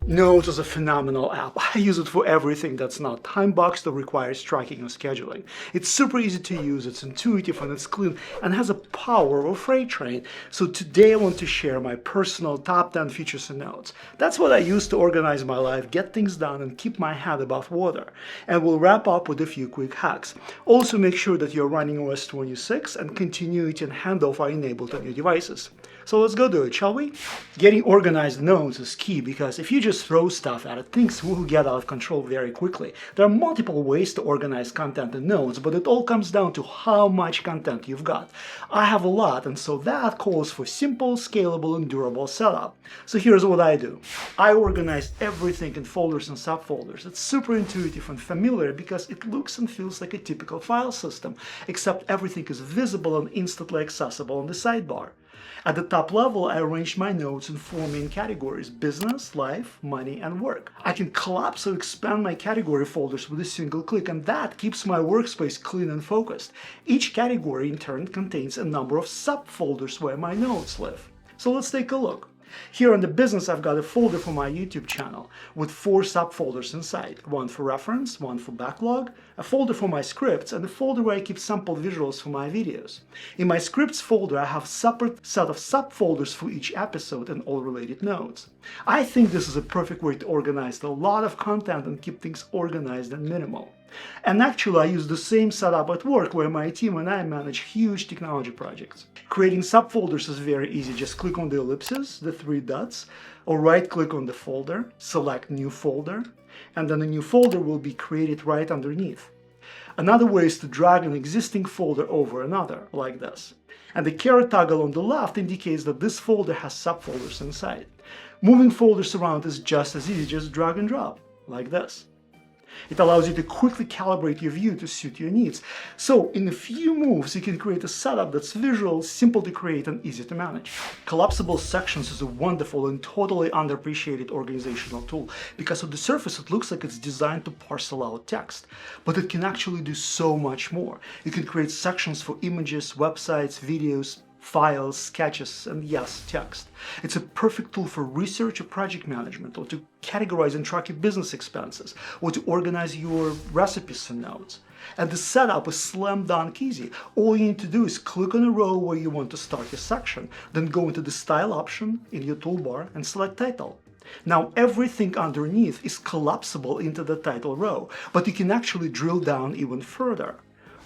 Notes is a phenomenal app. I use it for everything that's not time-boxed or requires tracking or scheduling. It's super easy to use, it's intuitive and it's clean, and has a power of a freight train. So today I want to share my personal top 10 features in Notes. That's what I use to organize my life, get things done, and keep my head above water. And we'll wrap up with a few quick hacks. Also make sure that you're running OS 26 and Continuity and Handoff are enabled on your devices. So let's go do it, shall we? Getting organized notes is key because if you just throw stuff at it, things will get out of control very quickly. There are multiple ways to organize content in notes, but it all comes down to how much content you've got. I have a lot, and so that calls for simple, scalable, and durable setup. So here's what I do. I organize everything in folders and subfolders. It's super intuitive and familiar because it looks and feels like a typical file system, except everything is visible and instantly accessible on the sidebar. At the top level, I arranged my notes in four main categories: business, life, money, and work. I can collapse or expand my category folders with a single click, and that keeps my workspace clean and focused. Each category in turn contains a number of subfolders where my notes live. So let's take a look. Here on the business, I've got a folder for my YouTube channel with 4 subfolders inside. One for reference, one for backlog, a folder for my scripts, and a folder where I keep sample visuals for my videos. In my scripts folder, I have a separate set of subfolders for each episode and all related notes. I think this is a perfect way to organize a lot of content and keep things organized and minimal. And actually, I use the same setup at work where my team and I manage huge technology projects. Creating subfolders is very easy. Just click on the ellipses, the 3 dots, or right-click on the folder, select New Folder, and then a new folder will be created right underneath. Another way is to drag an existing folder over another, like this. And the caret toggle on the left indicates that this folder has subfolders inside. Moving folders around is just as easy, just drag and drop, like this. It allows you to quickly calibrate your view to suit your needs. So in a few moves, you can create a setup that's visual, simple to create, and easy to manage. Collapsible sections is a wonderful and totally underappreciated organizational tool because on the surface it looks like it's designed to parcel out text, but it can actually do so much more. You can create sections for images, websites, videos, files, sketches, and yes, text. It's a perfect tool for research or project management, or to categorize and track your business expenses, or to organize your recipes and notes. And the setup is slam dunk easy. All you need to do is click on a row where you want to start your section, then go into the Style option in your toolbar and select Title. Now everything underneath is collapsible into the title row, but you can actually drill down even further.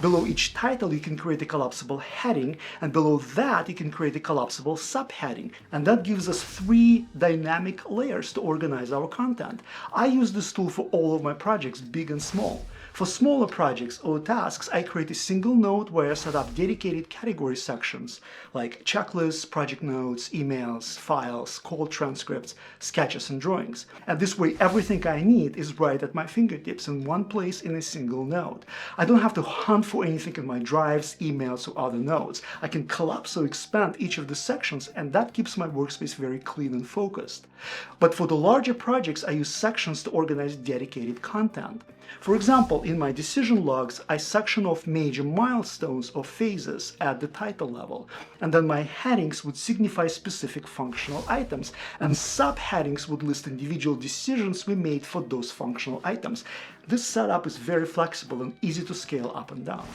Below each title, you can create a collapsible heading, and below that, you can create a collapsible subheading. And that gives us 3 dynamic layers to organize our content. I use this tool for all of my projects, big and small. For smaller projects or tasks, I create a single note where I set up dedicated category sections like checklists, project notes, emails, files, call transcripts, sketches, and drawings. And this way, everything I need is right at my fingertips in one place in a single note. I don't have to hunt for anything in my drives, emails, or other notes. I can collapse or expand each of the sections, and that keeps my workspace very clean and focused. But for the larger projects, I use sections to organize dedicated content. For example, in my decision logs, I section off major milestones or phases at the title level, and then my headings would signify specific functional items, and subheadings would list individual decisions we made for those functional items. This setup is very flexible and easy to scale up and down.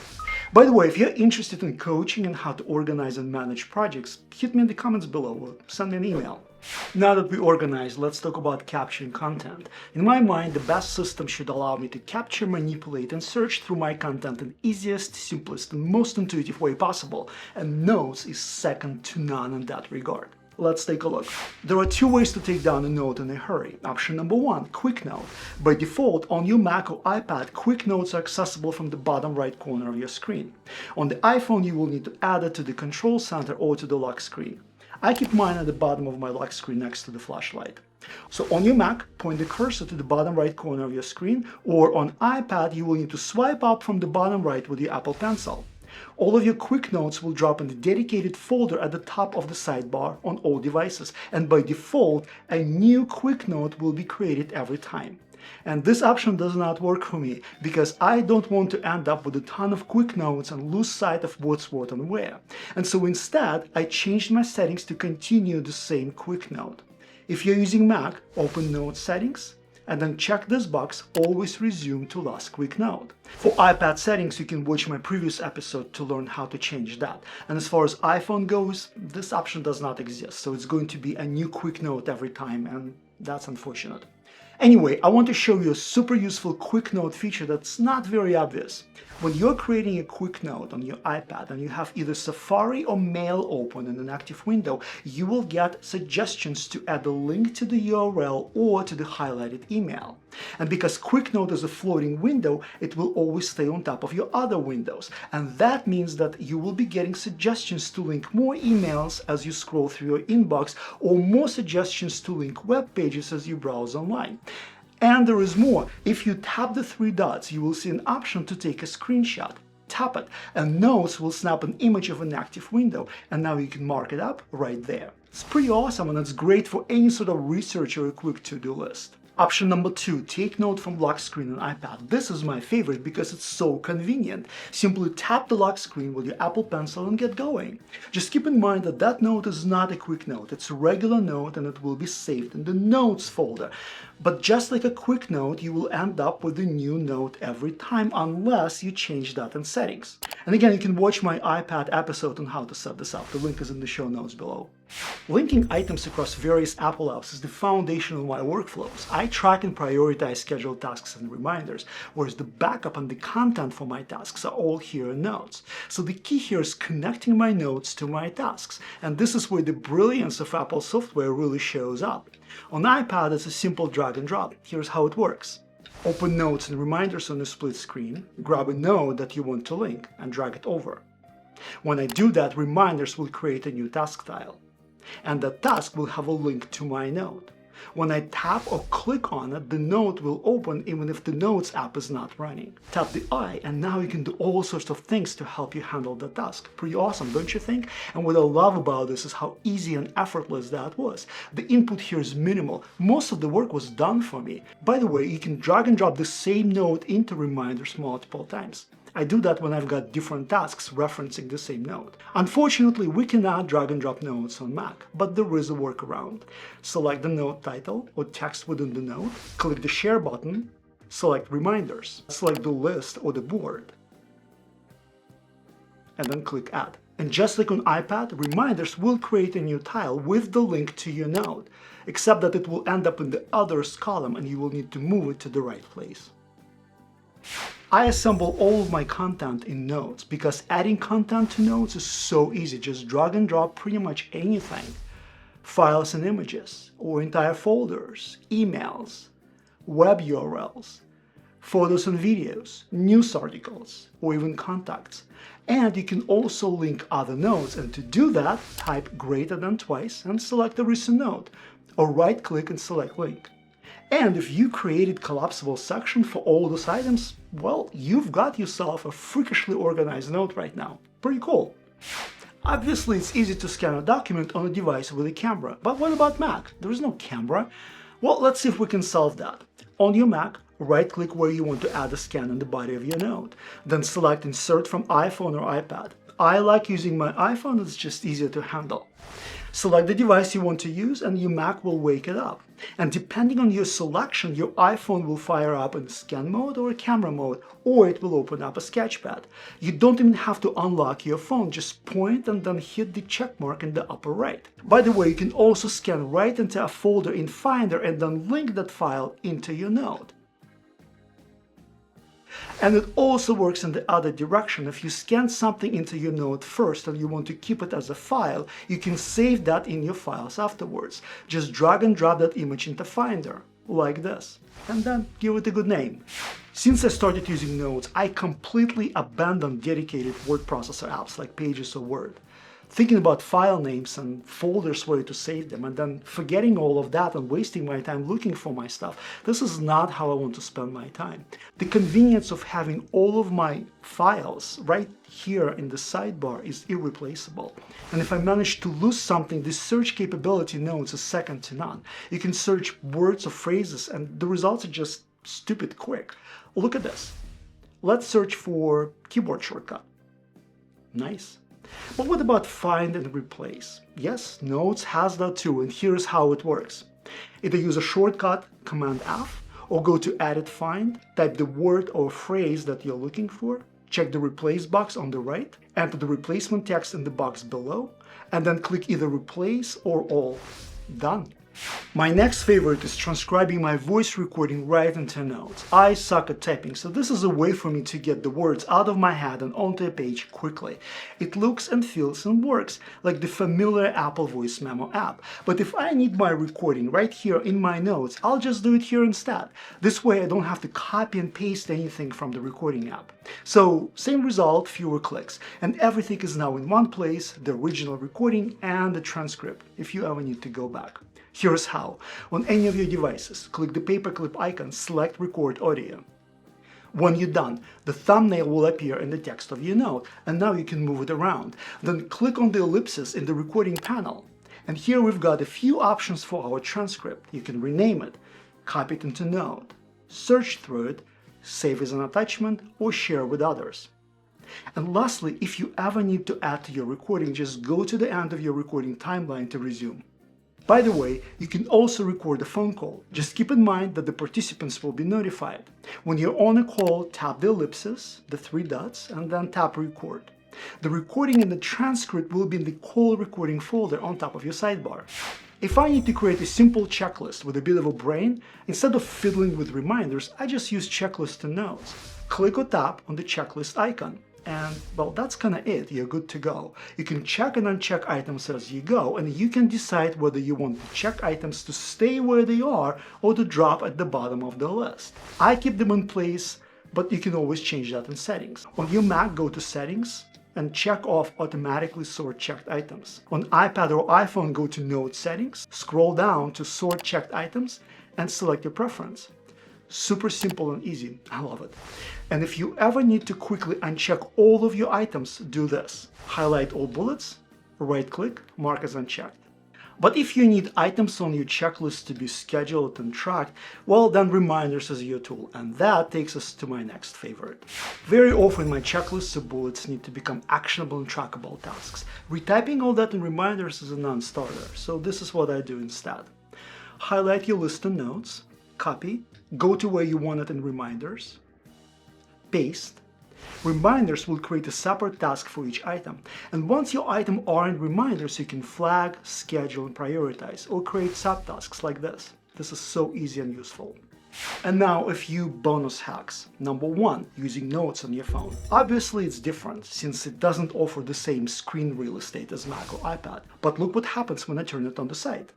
By the way, if you're interested in coaching and how to organize and manage projects, hit me in the comments below or send me an email. Now that we organize, let's talk about capturing content. In my mind, the best system should allow me to capture, manipulate, and search through my content in the easiest, simplest, and most intuitive way possible, and Notes is second to none in that regard. Let's take a look. There are 2 ways to take down a note in a hurry. Option number 1, Quick Note. By default, on your Mac or iPad, Quick Notes are accessible from the bottom right corner of your screen. On the iPhone, you will need to add it to the control center or to the lock screen. I keep mine at the bottom of my lock screen next to the flashlight. So on your Mac, point the cursor to the bottom right corner of your screen, or on iPad, you will need to swipe up from the bottom right with your Apple Pencil. All of your quick notes will drop in the dedicated folder at the top of the sidebar on all devices, and by default, a new quick note will be created every time. And this option does not work for me because I don't want to end up with a ton of quick notes and lose sight of what's what and where. And so instead, I changed my settings to continue the same quick note. If you're using Mac, open Notes Settings, and then check this box, Always Resume to Last Quick Note. For iPad settings, you can watch my previous episode to learn how to change that. And as far as iPhone goes, this option does not exist, so it's going to be a new quick note every time, and that's unfortunate. Anyway, I want to show you a super useful quick note feature that's not very obvious. When you're creating a quick note on your iPad and you have either Safari or Mail open in an active window, you will get suggestions to add a link to the URL or to the highlighted email. And because Quick Note is a floating window, it will always stay on top of your other windows. And that means that you will be getting suggestions to link more emails as you scroll through your inbox, or more suggestions to link web pages as you browse online. And there is more. If you tap the three dots, you will see an option to take a screenshot. Tap it, and Notes will snap an image of an active window, and now you can mark it up right there. It's pretty awesome, and it's great for any sort of research or a quick to-do list. Option number 2, take note from lock screen on iPad. This is my favorite because it's so convenient. Simply tap the lock screen with your Apple Pencil and get going. Just keep in mind that that note is not a quick note, it's a regular note and it will be saved in the Notes folder. But just like a quick note, you will end up with a new note every time unless you change that in settings. And again, you can watch my iPad episode on how to set this up. The link is in the show notes below. Linking items across various Apple apps is the foundation of my workflows. I track and prioritize scheduled tasks and reminders, whereas the backup and the content for my tasks are all here in Notes. So the key here is connecting my notes to my tasks, and this is where the brilliance of Apple software really shows up. On iPad, it's a simple drag and drop. Here's how it works. Open Notes and Reminders on the split screen, grab a note that you want to link, and drag it over. When I do that, Reminders will create a new task tile, and that task will have a link to my note. When I tap or click on it, the note will open even if the Notes app is not running. Tap the eye, and now you can do all sorts of things to help you handle the task. Pretty awesome, don't you think? And what I love about this is how easy and effortless that was. The input here is minimal. Most of the work was done for me. By the way, you can drag and drop the same note into Reminders multiple times. I do that when I've got different tasks referencing the same note. Unfortunately, we cannot drag and drop notes on Mac, but there is a workaround. Select the note title or text within the note, click the Share button, select Reminders, select the list or the board, and then click Add. And just like on iPad, Reminders will create a new tile with the link to your note, except that it will end up in the Others column and you will need to move it to the right place. I assemble all of my content in Notes because adding content to Notes is so easy. Just drag and drop pretty much anything. Files and images, or entire folders, emails, web URLs, photos and videos, news articles, or even contacts. And you can also link other notes, and to do that, type greater than twice and select a recent note, or right-click and select link. And if you created collapsible section for all those items, well, you've got yourself a freakishly organized note right now. Pretty cool. Obviously, it's easy to scan a document on a device with a camera, but what about Mac? There is no camera. Well, let's see if we can solve that. On your Mac, right-click where you want to add a scan in the body of your note. Then select Insert from iPhone or iPad. I like using my iPhone, it's just easier to handle. Select the device you want to use and your Mac will wake it up. And depending on your selection, your iPhone will fire up in scan mode or camera mode, or it will open up a sketchpad. You don't even have to unlock your phone, just point and then hit the check mark in the upper right. By the way, you can also scan right into a folder in Finder and then link that file into your note. And it also works in the other direction. If you scan something into your note first and you want to keep it as a file, you can save that in your files afterwards. Just drag and drop that image into Finder, like this, and then give it a good name. Since I started using Notes, I completely abandoned dedicated word processor apps like Pages or Word. Thinking about file names and folders where to save them, and then forgetting all of that and wasting my time looking for my stuff. This is not how I want to spend my time. The convenience of having all of my files right here in the sidebar is irreplaceable. And if I manage to lose something, the search capability in Notes is second to none. You can search words or phrases and the results are just stupid quick. Look at this. Let's search for keyboard shortcut. Nice. But what about find and replace? Yes, Notes has that too, and here's how it works. Either use a shortcut, Command F, or go to Edit Find, type the word or phrase that you're looking for, check the Replace box on the right, enter the replacement text in the box below, and then click either Replace or All. Done. My next favorite is transcribing my voice recording right into notes. I suck at typing, so this is a way for me to get the words out of my head and onto a page quickly. It looks and feels and works like the familiar Apple Voice Memo app. But if I need my recording right here in my notes, I'll just do it here instead. This way I don't have to copy and paste anything from the recording app. So same result, fewer clicks, and everything is now in one place, the original recording and the transcript, if you ever need to go back. Here's how. On any of your devices, click the paperclip icon, select Record Audio. When you're done, the thumbnail will appear in the text of your note, and now you can move it around. Then click on the ellipsis in the recording panel. And here we've got a few options for our transcript. You can rename it, copy it into Note, search through it, save as an attachment, or share with others. And lastly, if you ever need to add to your recording, just go to the end of your recording timeline to resume. By the way, you can also record a phone call. Just keep in mind that the participants will be notified. When you're on a call, tap the ellipsis, the three dots, and then tap Record. The recording and the transcript will be in the call recording folder on top of your sidebar. If I need to create a simple checklist with a bit of a brain, instead of fiddling with reminders, I just use Checklist and Notes. Click or tap on the checklist icon. And, well, that's kind of it. You're good to go. You can check and uncheck items as you go, and you can decide whether you want the check items to stay where they are or to drop at the bottom of the list. I keep them in place, but you can always change that in settings. On your Mac, go to Settings and check off Automatically Sort Checked Items. On iPad or iPhone, go to Note Settings, scroll down to Sort Checked Items, and select your preference. Super simple and easy. I love it. And if you ever need to quickly uncheck all of your items, do this. Highlight all bullets, right-click, mark as unchecked. But if you need items on your checklist to be scheduled and tracked, well, then Reminders is your tool. And that takes us to my next favorite. Very often my checklists or bullets need to become actionable and trackable tasks. Retyping all that in Reminders is a non-starter, so this is what I do instead. Highlight your list and notes, copy, go to where you want it in Reminders, paste. Reminders will create a separate task for each item. And once your item are in Reminders, you can flag, schedule, and prioritize, or create subtasks like this. This is so easy and useful. And now a few bonus hacks. Number 1, using Notes on your phone. Obviously it's different, since it doesn't offer the same screen real estate as Mac or iPad. But look what happens when I turn it on the side.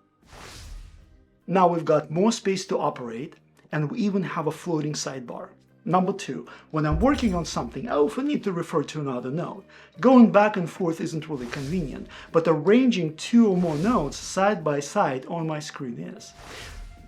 Now we've got more space to operate, and we even have a floating sidebar. Number 2, when I'm working on something, I often need to refer to another note. Going back and forth isn't really convenient, but arranging 2 or more notes side by side on my screen is.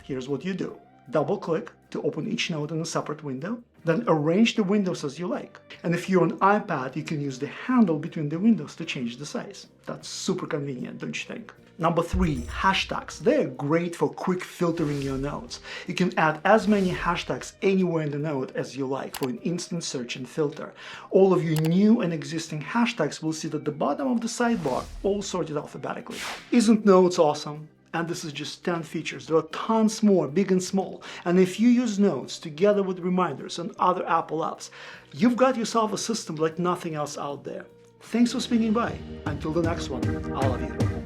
Here's what you do. Double-click to open each note in a separate window, then arrange the windows as you like. And if you're on iPad, you can use the handle between the windows to change the size. That's super convenient, don't you think? Number 3, hashtags. They're great for quick filtering your notes. You can add as many hashtags anywhere in the note as you like for an instant search and filter. All of your new and existing hashtags will sit at the bottom of the sidebar, all sorted alphabetically. Isn't Notes awesome? And this is just 10 features. There are tons more, big and small. And if you use Notes together with Reminders and other Apple apps, you've got yourself a system like nothing else out there. Thanks for swinging by. Until the next one, I love you.